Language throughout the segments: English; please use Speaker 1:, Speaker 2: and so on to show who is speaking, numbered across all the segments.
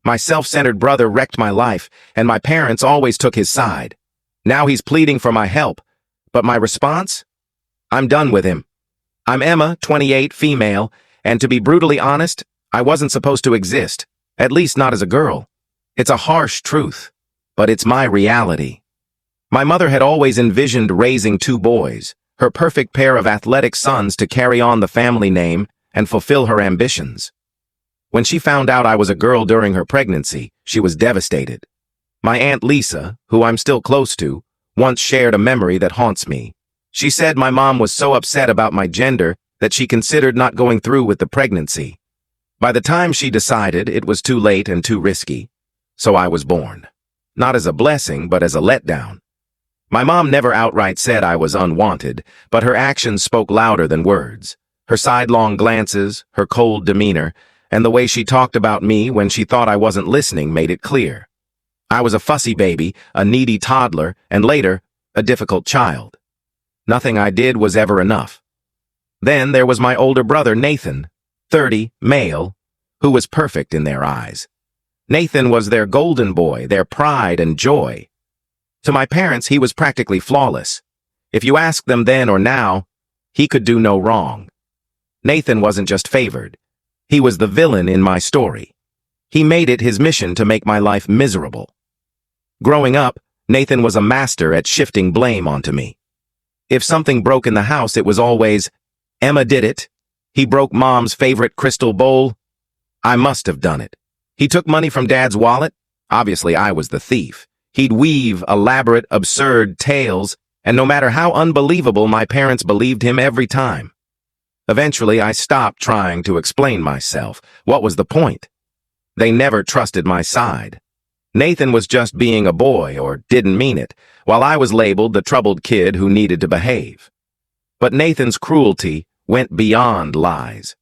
Speaker 1: My self-centered brother wrecked my life, and my parents always took his side. Now he's pleading for my help, but my response? I'm done with him. I'm Emma, 28, female, and to be brutally honest, I wasn't supposed to exist, at least not as a girl. It's a harsh truth, but it's my reality. My mother had always envisioned raising 2 boys, her perfect pair of athletic sons to carry on the family name and fulfill her ambitions. When she found out I was a girl during her pregnancy, she was devastated. My Aunt Lisa, who I'm still close to, once shared a memory that haunts me. She said my mom was so upset about my gender that she considered not going through with the pregnancy. By the time she decided, it was too late and too risky. So I was born. Not as a blessing, but as a letdown. My mom never outright said I was unwanted, but her actions spoke louder than words. Her sidelong glances, her cold demeanor, and the way she talked about me when she thought I wasn't listening made it clear. I was a fussy baby, a needy toddler, and later, a difficult child. Nothing I did was ever enough. Then there was my older brother, Nathan, 30, male, who was perfect in their eyes. Nathan was their golden boy, their pride and joy. To my parents, he was practically flawless. If you ask them then or now, he could do no wrong. Nathan wasn't just favored. He was the villain in my story. He made it his mission to make my life miserable. Growing up, Nathan was a master at shifting blame onto me. If something broke in the house, it was always, Emma did it. He broke Mom's favorite crystal bowl. I must have done it. He took money from Dad's wallet. Obviously, I was the thief. He'd weave elaborate, absurd tales, and no matter how unbelievable, my parents believed him every time. Eventually, I stopped trying to explain myself. What was the point? They never trusted my side. Nathan was just being a boy, or didn't mean it, while I was labeled the troubled kid who needed to behave. But Nathan's cruelty went beyond lies.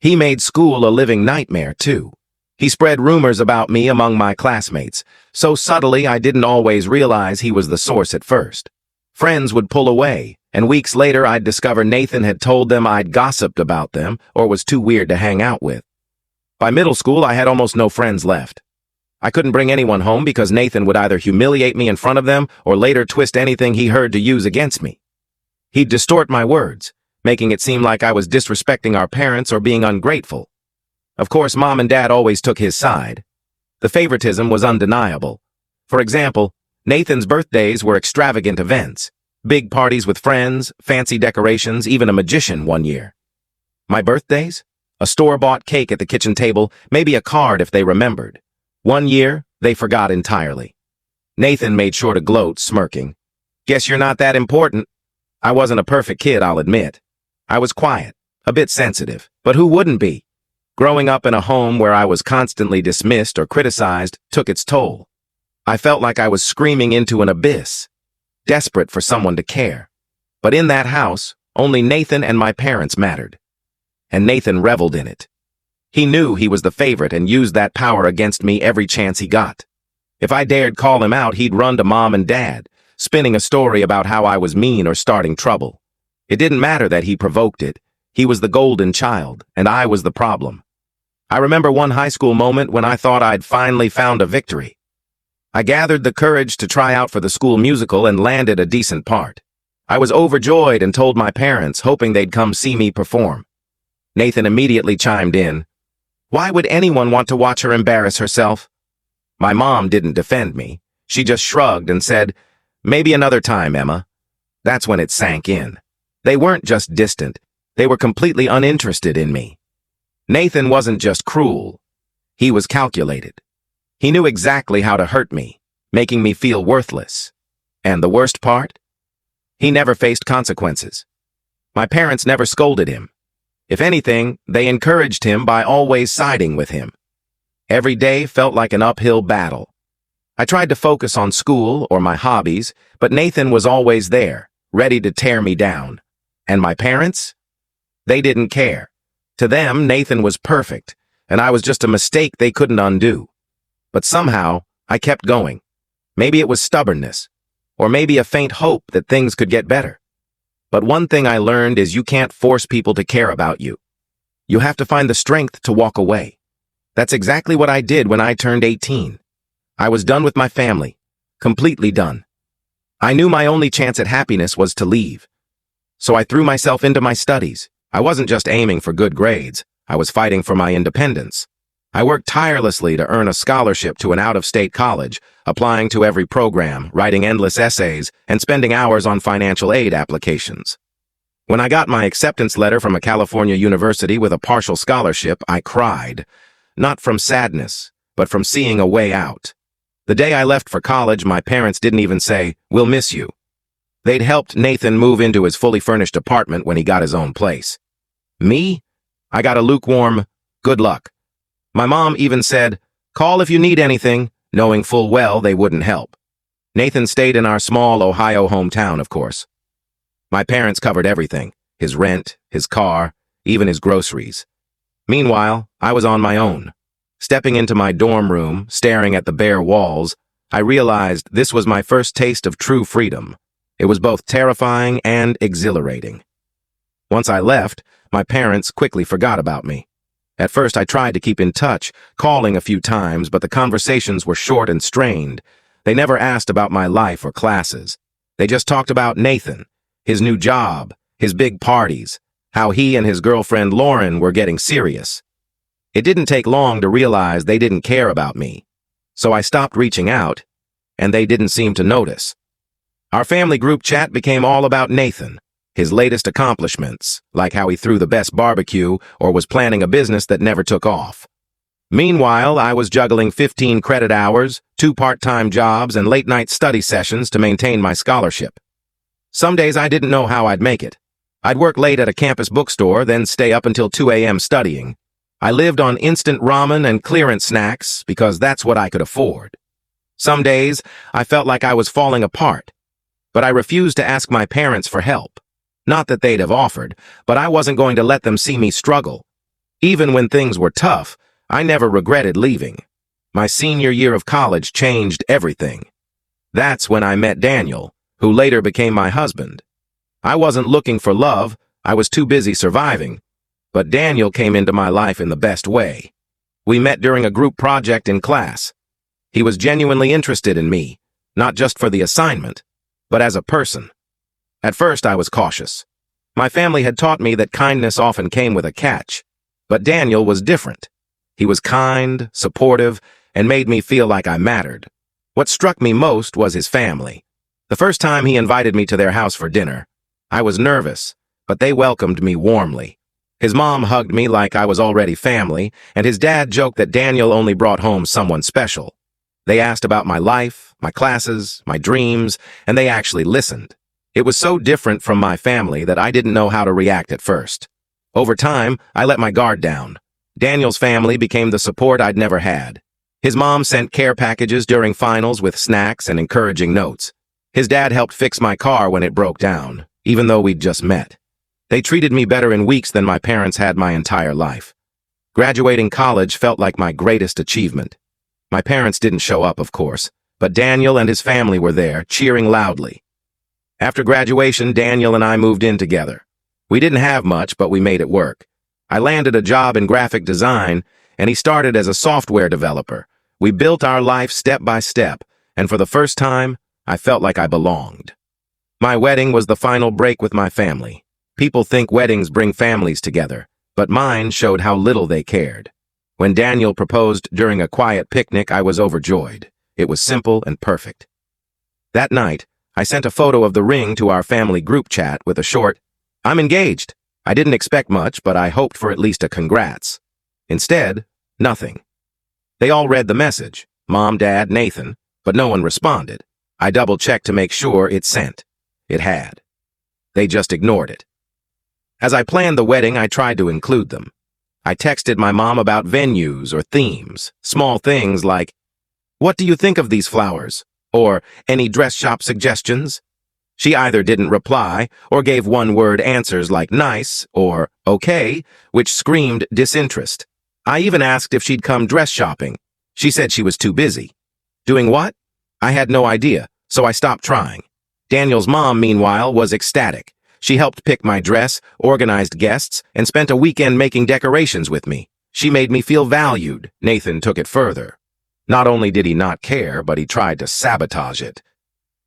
Speaker 1: He made school a living nightmare, too. He spread rumors about me among my classmates, so subtly I didn't always realize he was the source at first. Friends would pull away, and weeks later I'd discover Nathan had told them I'd gossiped about them or was too weird to hang out with. By middle school, I had almost no friends left. I couldn't bring anyone home because Nathan would either humiliate me in front of them or later twist anything he heard to use against me. He'd distort my words, making it seem like I was disrespecting our parents or being ungrateful. Of course, Mom and Dad always took his side. The favoritism was undeniable. For example, Nathan's birthdays were extravagant events. Big parties with friends, fancy decorations, even a magician one year. My birthdays? A store-bought cake at the kitchen table, maybe a card if they remembered. One year, they forgot entirely. Nathan made sure to gloat, smirking. Guess you're not that important. I wasn't a perfect kid, I'll admit. I was quiet, a bit sensitive, but who wouldn't be? Growing up in a home where I was constantly dismissed or criticized took its toll. I felt like I was screaming into an abyss, desperate for someone to care. But in that house, only Nathan and my parents mattered. And Nathan reveled in it. He knew he was the favorite and used that power against me every chance he got. If I dared call him out, he'd run to Mom and Dad, spinning a story about how I was mean or starting trouble. It didn't matter that he provoked it. He was the golden child, and I was the problem. I remember one high school moment when I thought I'd finally found a victory. I gathered the courage to try out for the school musical and landed a decent part. I was overjoyed and told my parents, hoping they'd come see me perform. Nathan immediately chimed in. Why would anyone want to watch her embarrass herself? My mom didn't defend me. She just shrugged and said, maybe another time, Emma. That's when it sank in. They weren't just distant. They were completely uninterested in me. Nathan wasn't just cruel. He was calculated. He knew exactly how to hurt me, making me feel worthless. And the worst part? He never faced consequences. My parents never scolded him. If anything, they encouraged him by always siding with him. Every day felt like an uphill battle. I tried to focus on school or my hobbies, but Nathan was always there, ready to tear me down. And my parents? They didn't care. To them, Nathan was perfect, and I was just a mistake they couldn't undo. But somehow, I kept going. Maybe it was stubbornness, or maybe a faint hope that things could get better. But one thing I learned is you can't force people to care about you. You have to find the strength to walk away. That's exactly what I did when I turned 18. I was done with my family. Completely done. I knew my only chance at happiness was to leave. So I threw myself into my studies. I wasn't just aiming for good grades. I was fighting for my independence. I worked tirelessly to earn a scholarship to an out-of-state college, applying to every program, writing endless essays, and spending hours on financial aid applications. When I got my acceptance letter from a California university with a partial scholarship, I cried. Not from sadness, but from seeing a way out. The day I left for college, my parents didn't even say, "We'll miss you." They'd helped Nathan move into his fully furnished apartment when he got his own place. Me? I got a lukewarm, "Good luck." My mom even said, "Call if you need anything," knowing full well they wouldn't help. Nathan stayed in our small Ohio hometown, of course. My parents covered everything, his rent, his car, even his groceries. Meanwhile, I was on my own. Stepping into my dorm room, staring at the bare walls, I realized this was my first taste of true freedom. It was both terrifying and exhilarating. Once I left, my parents quickly forgot about me. At first, I tried to keep in touch, calling a few times, but the conversations were short and strained. They never asked about my life or classes. They just talked about Nathan, his new job, his big parties, how he and his girlfriend Lauren were getting serious. It didn't take long to realize they didn't care about me. So I stopped reaching out, and they didn't seem to notice. Our family group chat became all about Nathan, his latest accomplishments, like how he threw the best barbecue or was planning a business that never took off. Meanwhile, I was juggling 15 credit hours, 2 part-time jobs, and late-night study sessions to maintain my scholarship. Some days I didn't know how I'd make it. I'd work late at a campus bookstore, then stay up until 2 a.m. studying. I lived on instant ramen and clearance snacks because that's what I could afford. Some days, I felt like I was falling apart, but I refused to ask my parents for help. Not that they'd have offered, but I wasn't going to let them see me struggle. Even when things were tough, I never regretted leaving. My senior year of college changed everything. That's when I met Daniel, who later became my husband. I wasn't looking for love, I was too busy surviving. But Daniel came into my life in the best way. We met during a group project in class. He was genuinely interested in me, not just for the assignment, but as a person. At first, I was cautious. My family had taught me that kindness often came with a catch, but Daniel was different. He was kind, supportive, and made me feel like I mattered. What struck me most was his family. The first time he invited me to their house for dinner, I was nervous, but they welcomed me warmly. His mom hugged me like I was already family, and his dad joked that Daniel only brought home someone special. They asked about my life, my classes, my dreams, and they actually listened. It was so different from my family that I didn't know how to react at first. Over time, I let my guard down. Daniel's family became the support I'd never had. His mom sent care packages during finals with snacks and encouraging notes. His dad helped fix my car when it broke down, even though we'd just met. They treated me better in weeks than my parents had my entire life. Graduating college felt like my greatest achievement. My parents didn't show up, of course, but Daniel and his family were there, cheering loudly. After graduation, Daniel and I moved in together. We didn't have much, but we made it work. I landed a job in graphic design, and he started as a software developer. We built our life step by step, and for the first time, I felt like I belonged. My wedding was the final break with my family. People think weddings bring families together, but mine showed how little they cared. When Daniel proposed during a quiet picnic, I was overjoyed. It was simple and perfect. That night, I sent a photo of the ring to our family group chat with a short, "I'm engaged." I didn't expect much, but I hoped for at least a congrats. Instead, nothing. They all read the message, Mom, Dad, Nathan, but no one responded. I double-checked to make sure it sent. It had. They just ignored it. As I planned the wedding, I tried to include them. I texted my mom about venues or themes, small things like, "What do you think of these flowers?" or "Any dress shop suggestions?" She either didn't reply or gave one-word answers like "nice" or "okay," which screamed disinterest. I even asked if she'd come dress shopping. She said she was too busy. Doing what? I had no idea, so I stopped trying. Daniel's mom, meanwhile, was ecstatic. She helped pick my dress, organized guests, and spent a weekend making decorations with me. She made me feel valued. Nathan took it further. Not only did he not care, but he tried to sabotage it.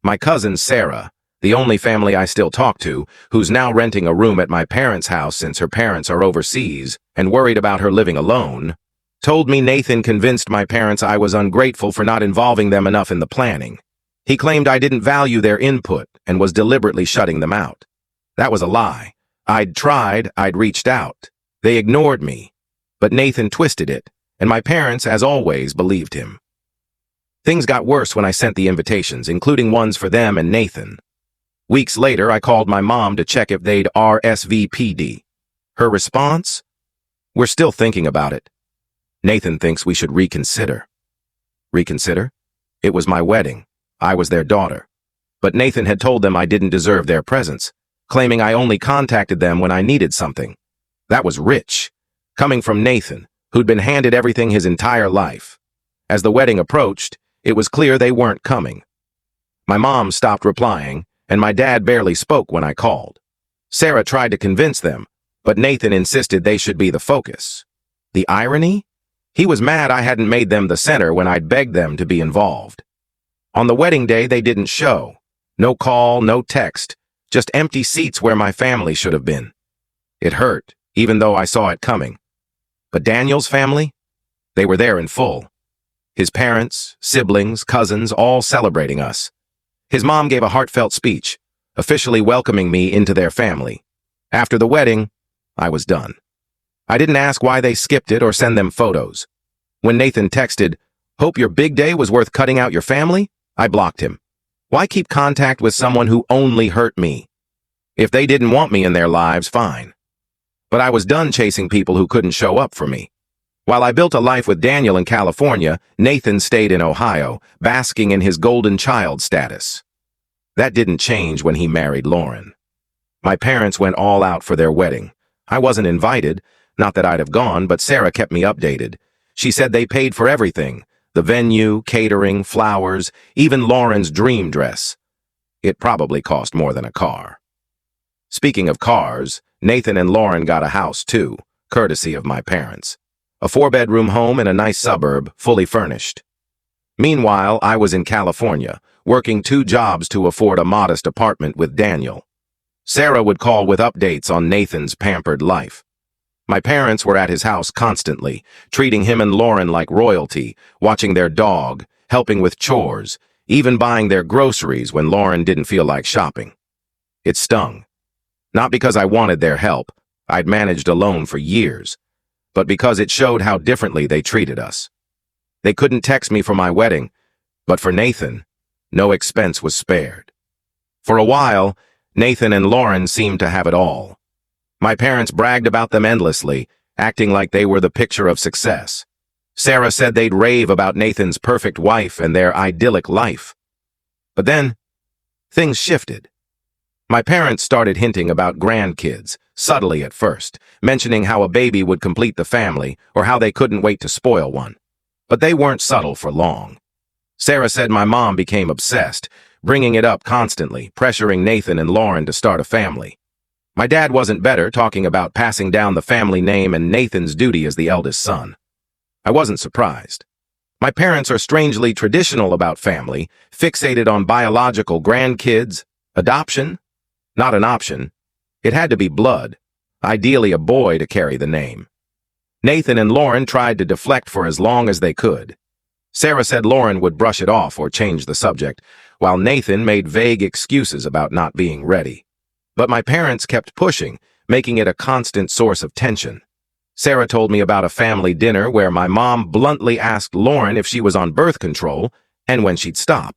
Speaker 1: My cousin Sarah, the only family I still talk to, who's now renting a room at my parents' house since her parents are overseas and worried about her living alone, told me Nathan convinced my parents I was ungrateful for not involving them enough in the planning. He claimed I didn't value their input and was deliberately shutting them out. That was a lie. I'd tried, I'd reached out. They ignored me. But Nathan twisted it, and my parents, as always, believed him. Things got worse when I sent the invitations, including ones for them and Nathan. Weeks later, I called my mom to check if they'd RSVP'd. Her response? We're still thinking about it. Nathan thinks we should reconsider. Reconsider? It was my wedding. I was their daughter. But Nathan had told them I didn't deserve their presence, claiming I only contacted them when I needed something. That was rich, coming from Nathan, who'd been handed everything his entire life. As the wedding approached, it was clear they weren't coming. My mom stopped replying, and my dad barely spoke when I called. Sarah tried to convince them, but Nathan insisted they should be the focus. The irony? He was mad I hadn't made them the center when I'd begged them to be involved. On the wedding day, they didn't show. No call, no text, just empty seats where my family should have been. It hurt, even though I saw it coming. But Daniel's family? They were there in full. His parents, siblings, cousins, all celebrating us. His mom gave a heartfelt speech, officially welcoming me into their family. After the wedding, I was done. I didn't ask why they skipped it or send them photos. When Nathan texted, "Hope your big day was worth cutting out your family," I blocked him. Why keep contact with someone who only hurt me? If they didn't want me in their lives, fine. But I was done chasing people who couldn't show up for me. While I built a life with Daniel in California, Nathan stayed in Ohio, basking in his golden child status. That didn't change when he married Lauren. My parents went all out for their wedding. I wasn't invited, not that I'd have gone, but Sarah kept me updated. She said they paid for everything, the venue, catering, flowers, even Lauren's dream dress. It probably cost more than a car. Speaking of cars, Nathan and Lauren got a house too, courtesy of my parents. A 4-bedroom home in a nice suburb, fully furnished. Meanwhile, I was in California, working 2 jobs to afford a modest apartment with Daniel. Sarah would call with updates on Nathan's pampered life. My parents were at his house constantly, treating him and Lauren like royalty, watching their dog, helping with chores, even buying their groceries when Lauren didn't feel like shopping. It stung. Not because I wanted their help, I'd managed alone for years, but because it showed how differently they treated us. They couldn't text me for my wedding, but for Nathan, no expense was spared. For a while, Nathan and Lauren seemed to have it all. My parents bragged about them endlessly, acting like they were the picture of success. Sarah said they'd rave about Nathan's perfect wife and their idyllic life. But then, things shifted. My parents started hinting about grandkids, subtly at first, mentioning how a baby would complete the family or how they couldn't wait to spoil one. But they weren't subtle for long. Sarah said my mom became obsessed, bringing it up constantly, pressuring Nathan and Lauren to start a family. My dad wasn't better, talking about passing down the family name and Nathan's duty as the eldest son. I wasn't surprised. My parents are strangely traditional about family, fixated on biological grandkids, adoption. Not an option. It had to be blood, ideally a boy to carry the name. Nathan and Lauren tried to deflect for as long as they could. Sarah said Lauren would brush it off or change the subject, while Nathan made vague excuses about not being ready. But my parents kept pushing, making it a constant source of tension. Sarah told me about a family dinner where my mom bluntly asked Lauren if she was on birth control and when she'd stop.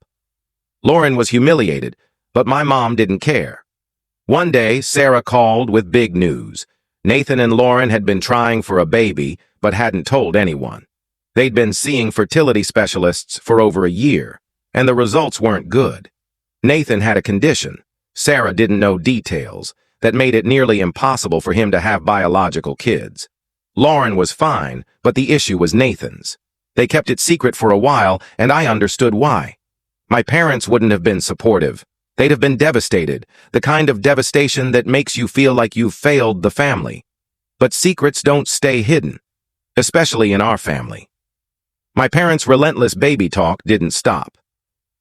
Speaker 1: Lauren was humiliated, but my mom didn't care. One day, Sarah called with big news. Nathan and Lauren had been trying for a baby, but hadn't told anyone. They'd been seeing fertility specialists for over a year, and the results weren't good. Nathan had a condition. Sarah didn't know details that made it nearly impossible for him to have biological kids. Lauren was fine, but the issue was Nathan's. They kept it secret for a while, and I understood why. My parents wouldn't have been supportive. They'd have been devastated, the kind of devastation that makes you feel like you've failed the family. But secrets don't stay hidden. especially in our family. My parents' relentless baby talk didn't stop.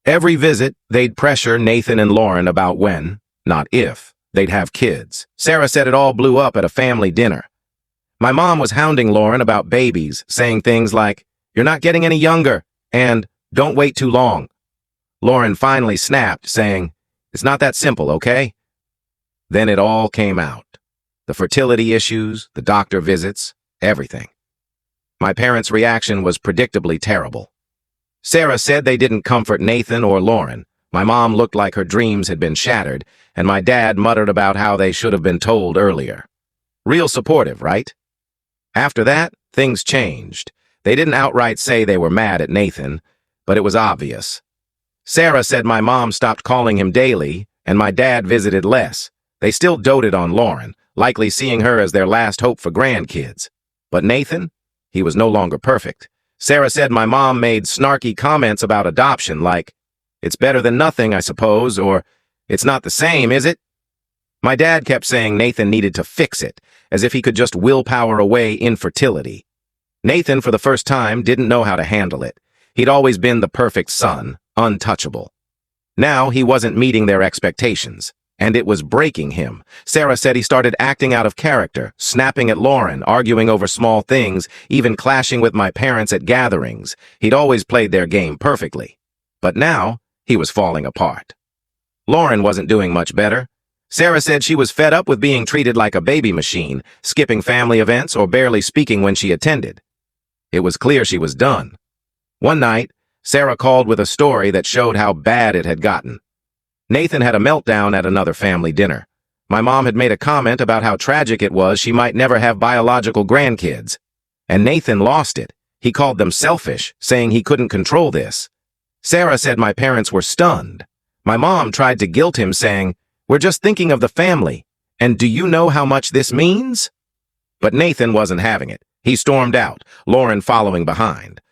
Speaker 1: Every visit, they'd pressure Nathan and Lauren about when, not if, they'd have kids. Sarah said it all blew up at a family dinner. My mom was hounding Lauren about babies, saying things like, "You're not getting any younger," and "Don't wait too long." Lauren finally snapped, saying, "It's not that simple, okay?" Then it all came out. The fertility issues, the doctor visits, everything. My parents' reaction was predictably terrible. Sarah said they didn't comfort Nathan or Lauren. My mom looked like her dreams had been shattered, and my dad muttered about how they should have been told earlier. Real supportive, right? After that, things changed. They didn't outright say they were mad at Nathan, but it was obvious. Sarah said my mom stopped calling him daily, and my dad visited less. They still doted on Lauren, likely seeing her as their last hope for grandkids. But Nathan? He was no longer perfect. Sarah said my mom made snarky comments about adoption like, "It's better than nothing, I suppose," or "It's not the same, is it?" My dad kept saying Nathan needed to fix it, as if he could just willpower away infertility. Nathan, for the first time, didn't know how to handle it. He'd always been the perfect son, untouchable. Now he wasn't meeting their expectations, and it was breaking him. Sarah said he started acting out of character, snapping at Lauren, arguing over small things, even clashing with my parents at gatherings. He'd always played their game perfectly. But now, he was falling apart. Lauren wasn't doing much better. Sarah said she was fed up with being treated like a baby machine, skipping family events or barely speaking when she attended. It was clear she was done. One night, Sarah called with a story that showed how bad it had gotten. Nathan had a meltdown at another family dinner. My mom had made a comment about how tragic it was she might never have biological grandkids. And Nathan lost it. He called them selfish, saying he couldn't control this. Sarah said my parents were stunned. My mom tried to guilt him, saying, "We're just thinking of the family, and do you know how much this means?" But Nathan wasn't having it. He stormed out, Lauren following behind.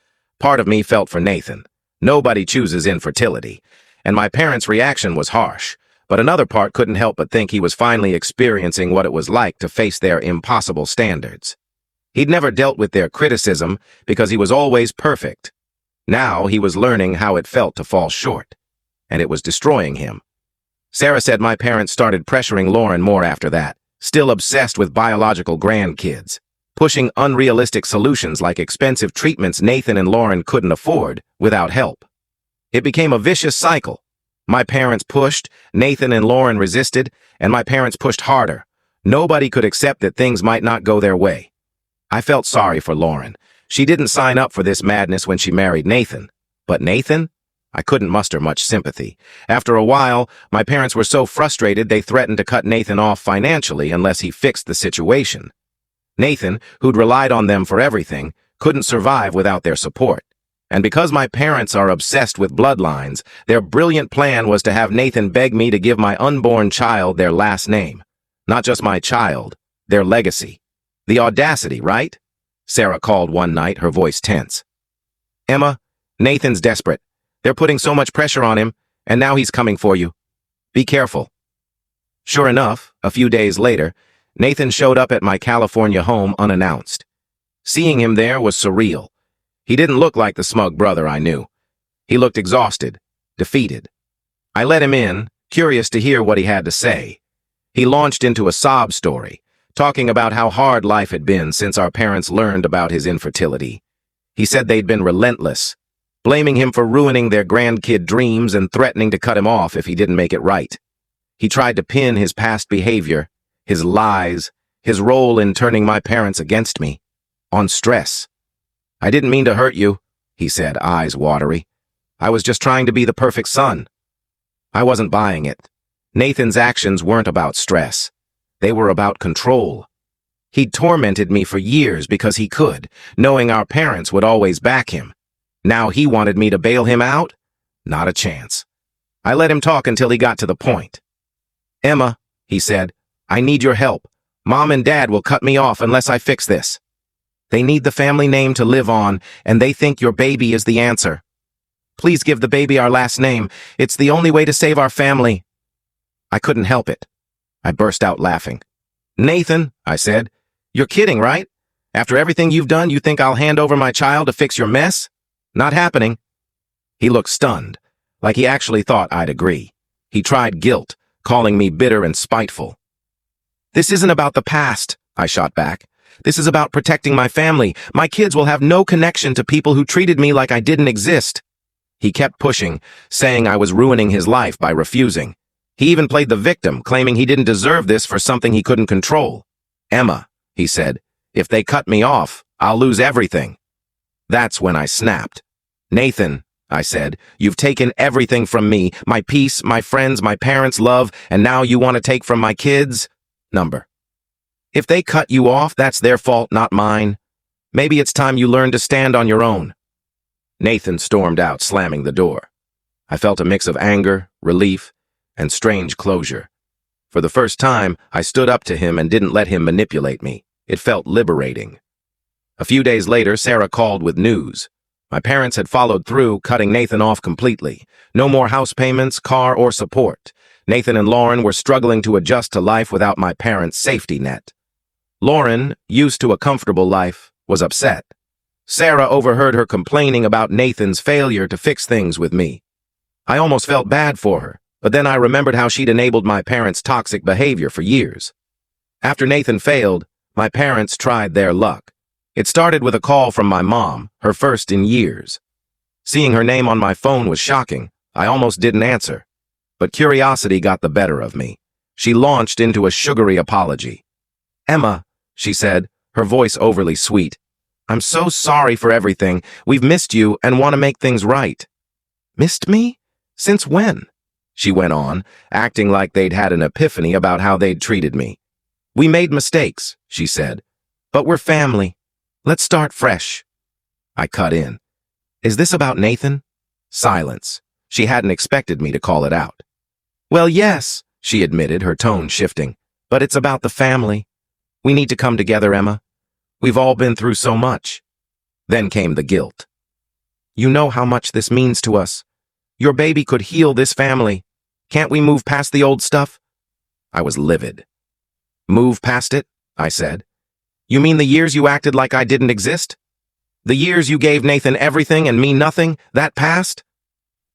Speaker 1: Part of me felt for Nathan. Nobody chooses infertility. And my parents' reaction was harsh, but another part couldn't help but think he was finally experiencing what it was like to face their impossible standards. He'd never dealt with their criticism because he was always perfect. Now he was learning how it felt to fall short, and it was destroying him. Sarah said my parents started pressuring Lauren more after that, still obsessed with biological grandkids, pushing unrealistic solutions like expensive treatments Nathan and Lauren couldn't afford without help. It became a vicious cycle. My parents pushed, Nathan and Lauren resisted, and my parents pushed harder. Nobody could accept that things might not go their way. I felt sorry for Lauren. She didn't sign up for this madness when she married Nathan. But Nathan? I couldn't muster much sympathy. After a while, my parents were so frustrated they threatened to cut Nathan off financially unless he fixed the situation. Nathan, who'd relied on them for everything, couldn't survive without their support. And because my parents are obsessed with bloodlines, their brilliant plan was to have Nathan beg me to give my unborn child their last name. Not just my child, their legacy. The audacity, right? Sarah called one night, her voice tense. "Emma, Nathan's desperate. They're putting so much pressure on him, and now he's coming for you. Be careful." Sure enough, a few days later, Nathan showed up at my California home unannounced. Seeing him there was surreal. He didn't look like the smug brother I knew. He looked exhausted, defeated. I let him in, curious to hear what he had to say. He launched into a sob story, talking about how hard life had been since our parents learned about his infertility. He said they'd been relentless, blaming him for ruining their grandkid dreams and threatening to cut him off if he didn't make it right. He tried to pin his past behavior, his lies, his role in turning my parents against me, on stress. "I didn't mean to hurt you," he said, eyes watery. "I was just trying to be the perfect son." I wasn't buying it. Nathan's actions weren't about stress. They were about control. He'd tormented me for years because he could, knowing our parents would always back him. Now he wanted me to bail him out? Not a chance. I let him talk until he got to the point. "Emma," he said, "I need your help. Mom and Dad will cut me off unless I fix this. They need the family name to live on, and they think your baby is the answer. Please give the baby our last name. It's the only way to save our family." I couldn't help it. I burst out laughing. "Nathan," I said, "you're kidding, right? After everything you've done, you think I'll hand over my child to fix your mess? Not happening. He looked stunned, like he actually thought I'd agree. He tried guilt, calling me bitter and spiteful. This isn't about the past, I shot back. This is about protecting my family. My kids will have no connection to people who treated me like I didn't exist. He kept pushing, saying I was ruining his life by refusing. He even played the victim, claiming he didn't deserve this for something he couldn't control. Emma, he said, if they cut me off, I'll lose everything. That's when I snapped. Nathan, I said, you've taken everything from me, my peace, my friends, my parents' love, and now you want to take from my kids? Number. If they cut you off, that's their fault, not mine. Maybe it's time you learn to stand on your own. Nathan stormed out, slamming the door. I felt a mix of anger, relief, and strange closure. For the first time, I stood up to him and didn't let him manipulate me. It felt liberating. A few days later, Sarah called with news. My parents had followed through, cutting Nathan off completely. No more house payments, car, or support. Nathan and Lauren were struggling to adjust to life without my parents' safety net. Lauren, used to a comfortable life, was upset. Sarah overheard her complaining about Nathan's failure to fix things with me. I almost felt bad for her, but then I remembered how she'd enabled my parents' toxic behavior for years. After Nathan failed, my parents tried their luck. It started with a call from my mom, her first in years. Seeing her name on my phone was shocking. I almost didn't answer. But curiosity got the better of me. She launched into a sugary apology. Emma, she said, her voice overly sweet. I'm so sorry for everything. We've missed you and want to make things right. Missed me? Since when? She went on, acting like they'd had an epiphany about how they'd treated me. We made mistakes, she said, but we're family. Let's start fresh. I cut in. Is this about Nathan? Silence. She hadn't expected me to call it out. Well, yes, she admitted, her tone shifting, but it's about the family. We need to come together, Emma. We've all been through so much. Then came the guilt. You know how much this means to us. Your baby could heal this family. Can't we move past the old stuff? I was livid. Move past it? I said. You mean the years you acted like I didn't exist? The years you gave Nathan everything and me nothing, that past?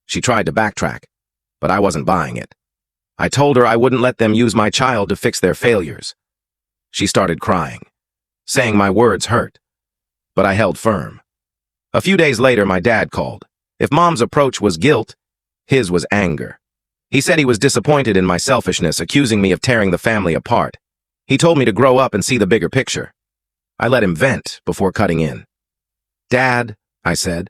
Speaker 1: She tried to backtrack, but I wasn't buying it. I told her I wouldn't let them use my child to fix their failures. She started crying, saying my words hurt, but I held firm. A few days later, my dad called. If Mom's approach was guilt, his was anger. He said he was disappointed in my selfishness, accusing me of tearing the family apart. He told me to grow up and see the bigger picture. I let him vent before cutting in. Dad, I said,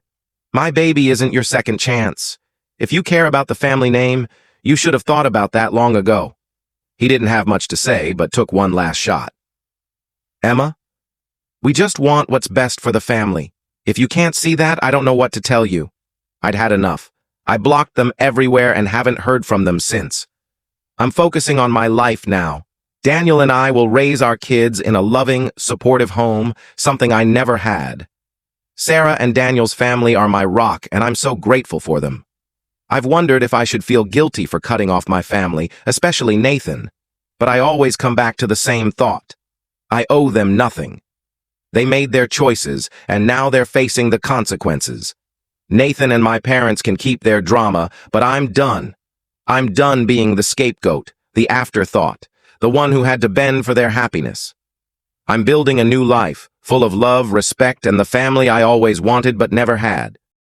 Speaker 1: my baby isn't your second chance. If you care about the family name, you should have thought about that long ago. He didn't have much to say, but took one last shot. Emma, we just want what's best for the family. If you can't see that, I don't know what to tell you. I'd had enough. I blocked them everywhere and haven't heard from them since. I'm focusing on my life now. Daniel and I will raise our kids in a loving, supportive home, something I never had. Sarah and Daniel's family are my rock, and I'm so grateful for them. I've wondered if I should feel guilty for cutting off my family, especially Nathan, but I always come back to the same thought. I owe them nothing. They made their choices, and now they're facing the consequences. Nathan and my parents can keep their drama, but I'm done. I'm done being the scapegoat, the afterthought, the one who had to bend for their happiness. I'm building a new life, full of love, respect, and the family I always wanted but never had.